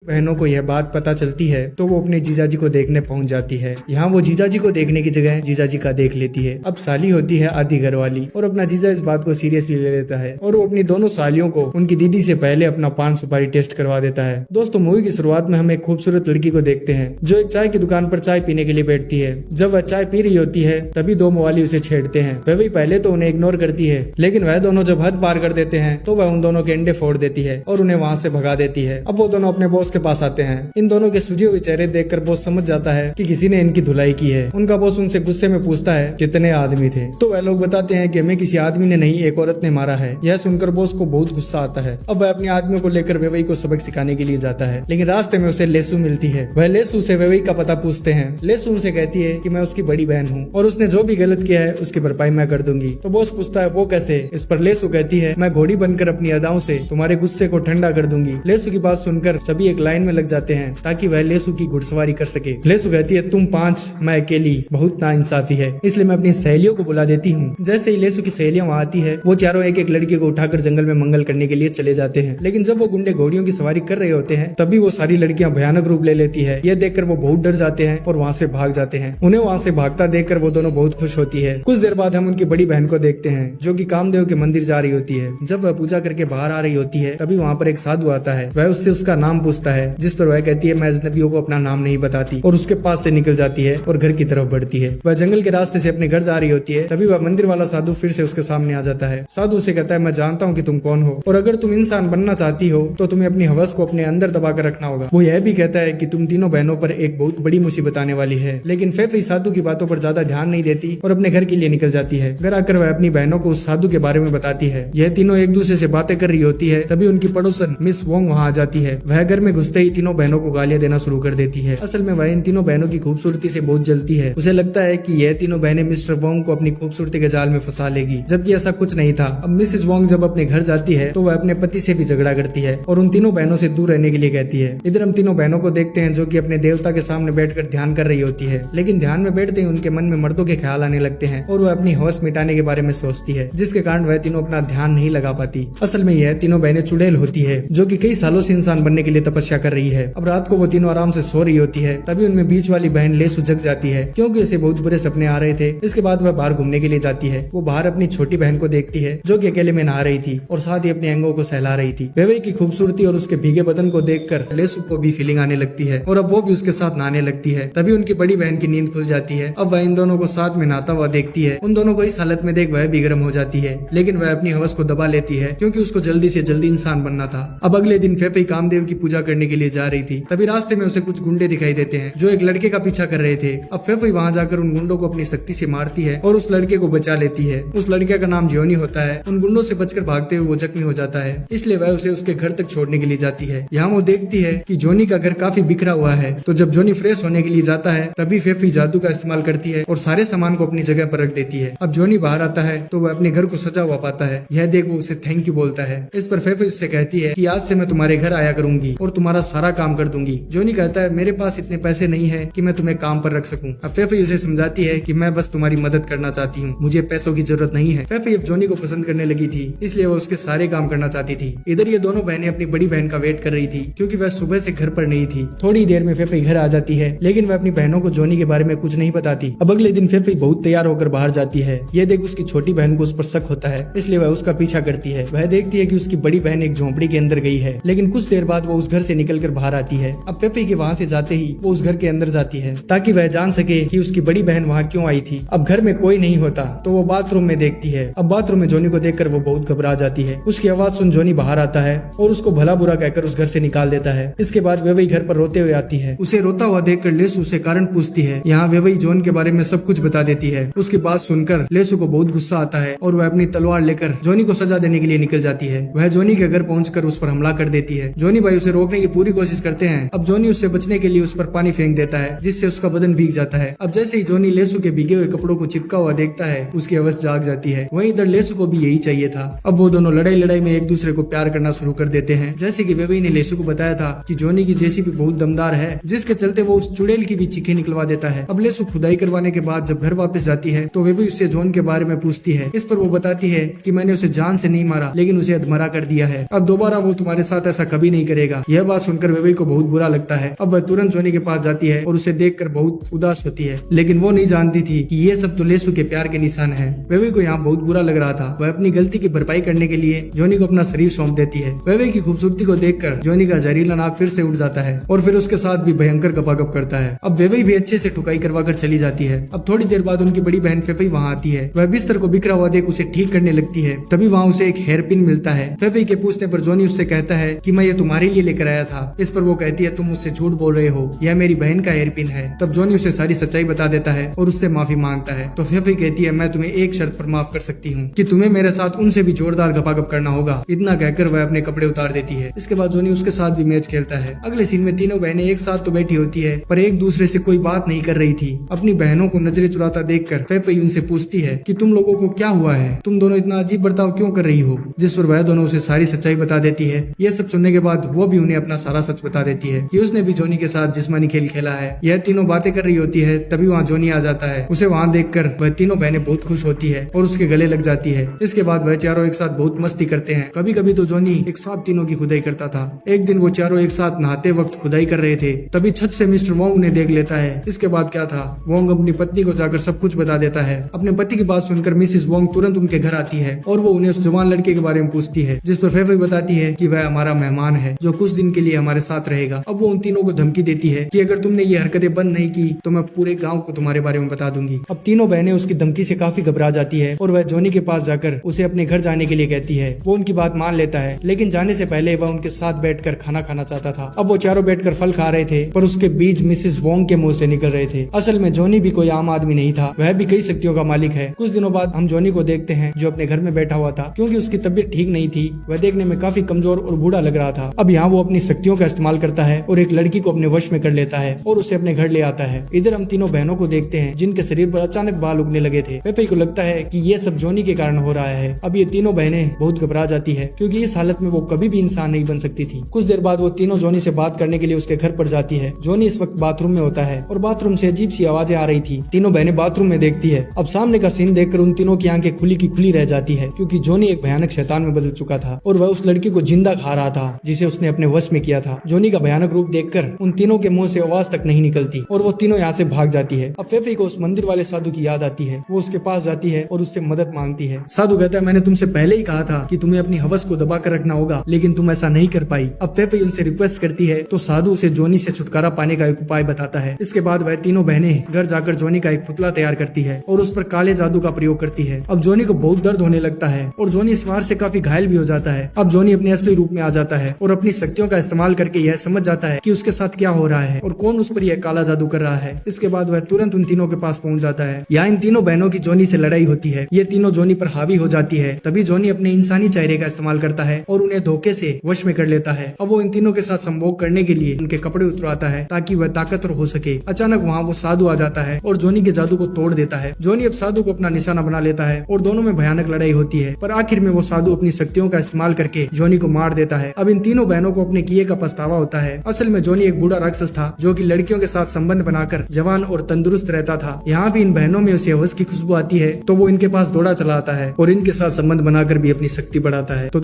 बहनों को यह बात पता चलती है तो वो अपने जीजाजी को देखने पहुंच जाती है। यहाँ वो जीजाजी को देखने की जगह जीजाजी का देख लेती है। अब साली होती है आधी घरवाली और अपना जीजा इस बात को सीरियसली ले लेता है और वो अपनी दोनों सालियों को उनकी दीदी से पहले अपना पान सुपारी टेस्ट करवा देता है। दोस्तों मूवी की शुरुआत में हम एक खूबसूरत लड़की को देखते हैं जो एक चाय की दुकान पर चाय पीने के लिए बैठती है। जब वह चाय पी रही होती है तभी दो मवाली उसे छेड़ते हैं। वह भी पहले तो उन्हें इग्नोर करती है लेकिन वह दोनों जब हद पार कर देते हैं तो वह उन दोनों के अंडे फोड़ देती है और उन्हें वहाँ से भगा देती है। अब वो दोनों अपने बॉस के पास आते हैं। इन दोनों के सूजे हुए चेहरे देखकर बॉस समझ जाता है कि किसी ने इनकी धुलाई की है। उनका बॉस उनसे गुस्से में पूछता है कितने आदमी थे, तो वह लोग बताते हैं कि हमें किसी आदमी ने नहीं एक औरत ने मारा है। यह सुनकर बॉस को बहुत गुस्सा आता है। अब वह अपने आदमियों को लेकर वेवई को सबक सिखाने के लिए जाता है लेकिन रास्ते में उसे लेसू मिलती है। वह लेसू से वेवई का पता पूछते हैं। लेसू उनसे कहती है कि मैं उसकी बड़ी बहन हूँ और उसने जो भी गलत किया है उसकी भरपाई मैं कर दूंगी। तो बॉस पूछता है वो कैसे। इस पर लेसू कहती है मैं घोड़ी बनकर अपनी अदाओं से तुम्हारे गुस्से को ठंडा कर दूंगी। लेसू की बात सुनकर सभी एक लाइन में लग जाते हैं ताकि वह लेसू की घुड़सवारी कर सके। लेसू कहती है तुम 5 मैं अकेली, बहुत नाइंसाफी है, इसलिए मैं अपनी सहेलियों को बुला देती हूँ। जैसे ही लेसू की सहेलियां वहाँ आती है वो चारों एक एक लड़की को उठाकर जंगल में मंगल करने के लिए चले जाते हैं। लेकिन जब वो गुंडे घोड़ियों की सवारी कर रहे होते हैं तभी वो सारी लड़कियां भयानक रूप ले लेती है। यह देखकर वो बहुत डर जाते हैं और वहाँ से भाग जाते हैं। उन्हें वहाँ से भागता देखकर वो दोनों बहुत खुश होती है। कुछ देर बाद हम उनकी बड़ी बहन को देखते हैं जो कि कामदेव के मंदिर जा रही होती है। जब वह पूजा करके बाहर आ रही होती है तभी वहाँ पर एक साधु आता है। वह उससे उसका नाम पूछता है जिस पर वह कहती है मैं अजनबियों को अपना नाम नहीं बताती और उसके पास से निकल जाती है और घर की तरफ बढ़ती है। वह जंगल के रास्ते से अपने घर जा रही होती है तभी वह मंदिर वाला साधु फिर से उसके सामने आ जाता है। साधु उसे कहता है मैं जानता हूँ कि तुम कौन हो और अगर तुम इंसान बनना चाहती हो तो तुम्हें अपनी हवस को अपने अंदर दबा कर रखना होगा। वो यह भी कहता है कि तुम तीनों बहनों पर एक बहुत बड़ी मुसीबत आने वाली है। लेकिन फैफी साधु की बातों पर ज्यादा ध्यान नहीं देती और अपने घर के लिए निकल जाती है। घर आकर वह अपनी बहनों को उस साधु के बारे में बताती है। यह तीनों एक दूसरे से बातें कर रही होती है तभी उनकी पड़ोसन मिस वोंग वहाँ आ जाती है। वह घर में घुसते ही तीनों बहनों को गालियां देना शुरू कर देती है। असल में वह इन तीनों बहनों की खूबसूरती से बहुत जलती है। उसे लगता है कि यह तीनों बहनें मिस्टर वोंग को अपनी खूबसूरती के जाल में फंसा लेगी, जबकि ऐसा कुछ नहीं था। अब मिसेस वोंग जब अपने घर जाती है तो वह अपने पति से भी झगड़ा करती है और उन तीनों बहनों से दूर रहने के लिए कहती है। इधर हम तीनों बहनों को देखते हैं जो कि अपने देवता के सामने बैठकर ध्यान कर रही होती है। लेकिन ध्यान में बैठते ही उनके मन में मर्दों के ख्याल आने लगते हैं और वह अपनी हवस मिटाने के बारे में सोचती है, जिसके कारण वह तीनों अपना ध्यान नहीं लगा पाती। असल में यह तीनों बहनें चुड़ैल होती है जो कि कई सालों से इंसान बनने के लिए तपस्या कर रही है। अब रात को वो तीनों आराम से सो रही होती है तभी उनमें बीच वाली बहन लेसू जग जाती है क्योंकि उसे बहुत बुरे सपने आ रहे थे। इसके बाद वह बाहर घूमने के लिए जाती है। वो बाहर अपनी छोटी बहन को देखती है जो कि अकेले में नहा रही थी और साथ ही अपने अंगों को सहला रही थी। वेवई की खूबसूरती और उसके भीगे बदन को देखकर लेसू को भी फीलिंग आने लगती है और अब वो भी उसके साथ नहाने लगती है। तभी उनकी बड़ी बहन की नींद खुल जाती है। अब वह इन दोनों को साथ में नहाता हुआ देखती है। उन दोनों को इस हालत में देख वह भी गर्म हो जाती है लेकिन वह अपनी हवस को दबा लेती है क्योंकि उसको जल्दी से जल्दी इंसान बनना था। अब अगले दिन फेफई कामदेव की पूजा करने के लिए जा रही थी तभी रास्ते में उसे कुछ गुंडे दिखाई देते हैं जो एक लड़के का पीछा कर रहे थे। अब फेफई वहाँ जाकर उन गुंडों को अपनी शक्ति से मारती है और उस लड़के को बचा लेती है। उस लड़के का नाम जॉनी होता है। उन गुंडों से बचकर भागते हुए वो जख्मी हो जाता है, इसलिए वह उसे उसके घर तक छोड़ने के लिए जाती है। यहाँ वो देखती है कि जॉनी का घर काफी बिखरा हुआ है। तो जब जॉनी फ्रेश होने के लिए जाता है तभी फेफी जादू का इस्तेमाल करती है और सारे सामान को अपनी जगह पर रख देती है। अब जॉनी बाहर आता है तो वह अपने घर को सजा हुआ पाता है। यह देख वो उसे थैंक यू बोलता है। इस पर फेफी उससे कहती है कि आज से मैं तुम्हारे घर आया करूंगी और तुम्हारा सारा काम कर दूंगी। जॉनी कहता है मेरे पास इतने पैसे नहीं है कि मैं तुम्हें काम पर रख सकूं। अब फेफी उसे समझाती है कि मैं बस तुम्हारी मदद करना चाहती हूँ, मुझे पैसों की जरूरत नहीं है। फेफी अब जॉनी को पसंद करने लगी थी इसलिए वो उसके सारे काम करना चाहती थी। इधर ये दोनों बहनें अपनी बड़ी बहन का वेट कर रही थी क्योंकि वह सुबह से घर पर नहीं थी। थोड़ी देर में फेफी घर आ जाती है लेकिन वह अपनी बहनों को जॉनी के बारे में कुछ नहीं बताती। अब अगले दिन फेफी बहुत तैयार होकर बाहर जाती है। यह देख उसकी छोटी बहन को उस पर शक होता है इसलिए वह उसका पीछा करती है। वह देखती है कि उसकी बड़ी बहन एक झोंपड़ी के अंदर गई है लेकिन कुछ देर बाद वो उस घर से निकलकर बाहर आती है। अब फेफी के वहाँ से जाते ही वो उस घर के अंदर जाती है ताकि वह जान सके कि उसकी बड़ी बहन वहाँ क्यों आई थी। अब घर में कोई नहीं होता तो वो बाथरूम में देखती है। अब बाथरूम में जॉनी को देखकर वो बहुत घबरा जाती है। उसकी आवाज सुन जॉनी बाहर आता है और उसको भला बुरा कहकर उस घर से निकाल देता है। इसके बाद वेवई घर पर रोते हुए आती है। उसे रोता हुआ देखकर लेसू उसे कारण पूछती है। यहाँ वेवई जॉन के बारे में सब कुछ बता देती है। उसकी बात सुनकर लेसू को बहुत गुस्सा आता है और वह अपनी तलवार लेकर जॉनी को सजा देने के लिए निकल जाती है। वह जॉनी के घर पहुंचकर उस पर हमला कर देती है। जॉनी भाई उसे रोकने की पूरी कोशिश करते हैं। अब जॉनी उससे बचने के लिए उस पर पानी फेंक देता है जिससे उसका बदन भीग जाता है। अब जैसे ही जॉनी लेसू के भीगे हुए कपड़ों को चिपका हुआ देखता है उसकी हवस जाग जाती है। वहीं इधर लेसू को भी यही चाहिए था। अब वो दोनों लड़ाई में एक दूसरे को प्यार करना शुरू कर देते हैं। जैसे कि वेवई ने लेसू को बताया था कि जॉनी की जेसीबी बहुत दमदार है जिसके चलते वो उस चुड़ैल की भी चीखें निकलवा देता है। अब लेसू खुदाई करवाने के बाद जब घर वापस जाती है तो वेवई उससे जॉन के बारे में पूछती है। इस पर वो बताती है कि मैंने उसे जान से नहीं मारा लेकिन उसे अधमरा कर दिया है। अब दोबारा वो तुम्हारे साथ ऐसा कभी नहीं करेगा। यह बात बात सुनकर वेवी को बहुत बुरा लगता है। अब वह तुरंत जॉनी के पास जाती है और उसे देखकर बहुत उदास होती है, लेकिन वो नहीं जानती थी कि ये सब तो लेसू के प्यार के निशान है। वेवी को यहाँ बहुत बुरा लग रहा था। वह अपनी गलती की भरपाई करने के लिए जॉनी को अपना शरीर सौंप देती है। वेवी की खूबसूरती को देखकर जॉनी का जहरीला नाक फिर से उठ जाता है और फिर उसके साथ भी भयंकर गपागप करता है। अब वेवी भी अच्छे से ठुकाई करवाकर चली जाती है। अब थोड़ी देर बाद उनकी बड़ी बहन फेफई वहाँ आती है। वह बिस्तर को बिखरा हुआ देख उसे ठीक करने लगती है। तभी वहाँ उसे एक हेयर पिन मिलता है। फेफई के पूछने पर जॉनी उससे कहता है कि मैं ये तुम्हारे लिए लेकर आया था। इस पर वो कहती है तुम मुझसे झूठ बोल रहे हो, यह मेरी बहन का हेयर पिन है। तब जॉनी उसे सारी सच्चाई बता देता है और उससे माफी मांगता है। तो फेफई कहती है मैं तुम्हें एक शर्त पर माफ कर सकती हूँ कि तुम्हें मेरे साथ उनसे भी जोरदार गपागप करना होगा। इतना कहकर वह अपने कपड़े उतार देती है। इसके बाद जॉनी उसके साथ भी मैच खेलता है। अगले सीन में तीनों बहनें एक साथ तो बैठी होती है पर एक दूसरे से कोई बात नहीं कर रही थी। अपनी बहनों को नजरें चुराता देखकर फेफई उनसे पूछती है कि तुम लोगों को क्या हुआ है, तुम दोनों इतना अजीब बर्ताव क्यों कर रही हो। जिस पर वह दोनों उसे सारी सच्चाई बता देती है। यह सब सुनने के बाद वो भी उन्हें अपना सारा सच बता देती है कि उसने भी जॉनी के साथ जिस्मानी खेल खेला है। यह तीनों बातें कर रही होती है, तभी वहाँ जॉनी आ जाता है। उसे वहाँ देखकर वह तीनों बहनें बहुत खुश होती है और उसके गले लग जाती है। इसके बाद वह चारों एक साथ बहुत मस्ती करते हैं। कभी कभी तो जॉनी एक साथ तीनों की खुदाई करता था। एक दिन वो चारों एक साथ नहाते वक्त खुदाई कर रहे थे, तभी छत से मिस्टर वोंग उन्हें देख लेता है। इसके बाद क्या था, वोंग अपनी पत्नी को जाकर सब कुछ बता देता है। अपने पति की बात सुनकर मिसिस वोंग तुरंत उनके घर आती है और वो उन्हें उस जवान लड़के के बारे में पूछती है, जिस पर फेफई बताती है कि वह हमारा मेहमान है जो कुछ दिन के लिए हमारे साथ रहेगा। अब वो उन तीनों को धमकी देती है कि अगर तुमने ये हरकतें बंद नहीं की तो मैं पूरे गाँव को तुम्हारे बारे में बता दूंगी। अब तीनों बहनें उसकी धमकी से काफी घबरा जाती है और वह जॉनी के पास जाकर उसे अपने घर जाने के लिए कहती है। वो उनकी बात मान लेता है, लेकिन जाने से पहले वह उनके साथ बैठकर खाना खाना चाहता था। अब वो चारों बैठकर फल खा रहे थे पर उसके बीज मिसेस वोंग के मुंह से निकल रहे थे। असल में जॉनी भी कोई आम आदमी नहीं था, वह भी कई शक्तियों का मालिक है। कुछ दिनों बाद हम जॉनी को देखते हैं जो अपने घर में बैठा हुआ था। क्योंकि उसकी तबीयत ठीक नहीं थी, वह देखने में काफी कमजोर और बूढ़ा लग रहा था। अब यहाँ वो अपनी शक्तियों का इस्तेमाल करता है और एक लड़की को अपने वश में कर लेता है और उसे अपने घर ले आता है। इधर हम तीनों बहनों को देखते हैं जिनके शरीर पर अचानक बाल उगने लगे थे। पेपे को लगता है कि ये सब जॉनी के कारण हो रहा है। अब ये तीनों बहनें बहुत घबरा जाती है क्योंकि इस हालत में वो कभी भी इंसान नहीं बन सकती थी। कुछ देर बाद वो तीनों जॉनी से बात करने के लिए उसके घर पर जाती है। जॉनी इस वक्त बाथरूम में होता है और बाथरूम से अजीब सी आवाजें आ रही थी। तीनों बहनें बाथरूम में देखती है। अब सामने का सीन देखकर उन तीनों की आंखें खुली की खुली रह जाती है क्योंकि जॉनी एक भयानक शैतान में बदल चुका था और वह उस लड़की को जिंदा खा रहा था जिसे उसने अपने वश में किया था। जॉनी का भयानक रूप देखकर उन तीनों के मुंह से आवाज तक नहीं निकलती और वो तीनों यहाँ से भाग जाती है। अब फेफई को उस मंदिर वाले साधु की याद आती है। वो उसके पास जाती है और उससे मदद मांगती है। साधु कहता है मैंने तुमसे पहले ही कहा था कि तुम्हें अपनी हवस को दबा कर रखना होगा, लेकिन तुम ऐसा नहीं कर पाई। अब फेफई उनसे रिक्वेस्ट करती है तो साधु उसे जॉनी से छुटकारा पाने का एक उपाय बताता है। इसके बाद वह तीनों बहनें घर जाकर जॉनी का एक पुतला तैयार करती है और उस पर काले जादू का प्रयोग करती है। अब जॉनी को बहुत दर्द होने लगता है और जॉनी इस वार से काफी घायल भी हो जाता है। अब जॉनी अपने असली रूप में आ जाता है और अपनी शक्तियों का इस्तेमाल करके यह समझ जाता है कि उसके साथ क्या हो रहा है और कौन उस पर यह काला जादू कर रहा है। इसके बाद वह तुरंत उन तीनों के पास पहुंच जाता है। यहाँ इन तीनों बहनों की जॉनी से लड़ाई होती है। ये तीनों जॉनी पर हावी हो जाती है। तभी जॉनी अपने इंसानी चेहरे का इस्तेमाल करता है और उन्हें धोखे से वश में कर लेता है। अब वो इन तीनों के साथ संभोग करने के लिए उनके कपड़े उतरवाता है ताकि वह ताकतवर हो सके। अचानक वहाँ वो साधु आ जाता है और जॉनी के जादू को तोड़ देता है। जॉनी अब साधु को अपना निशाना बना लेता है और दोनों में भयानक लड़ाई होती है, पर आखिर में वो साधु अपनी शक्तियों का इस्तेमाल करके जॉनी को मार देता है। अब इन तीनों बहनों को अपने किए का पछतावा होता है। असल में जॉनी एक बूढ़ा राक्षस था जो कि लड़कियों के साथ संबंध बनाकर जवान और तंदुरुस्त रहता था। यहाँ भी इन बहनों में उसे हवस की खुशबू आती है तो वो इनके पास दौड़ा चला आता है और इनके साथ संबंध बनाकर भी अपनी शक्ति बढ़ाता है। तो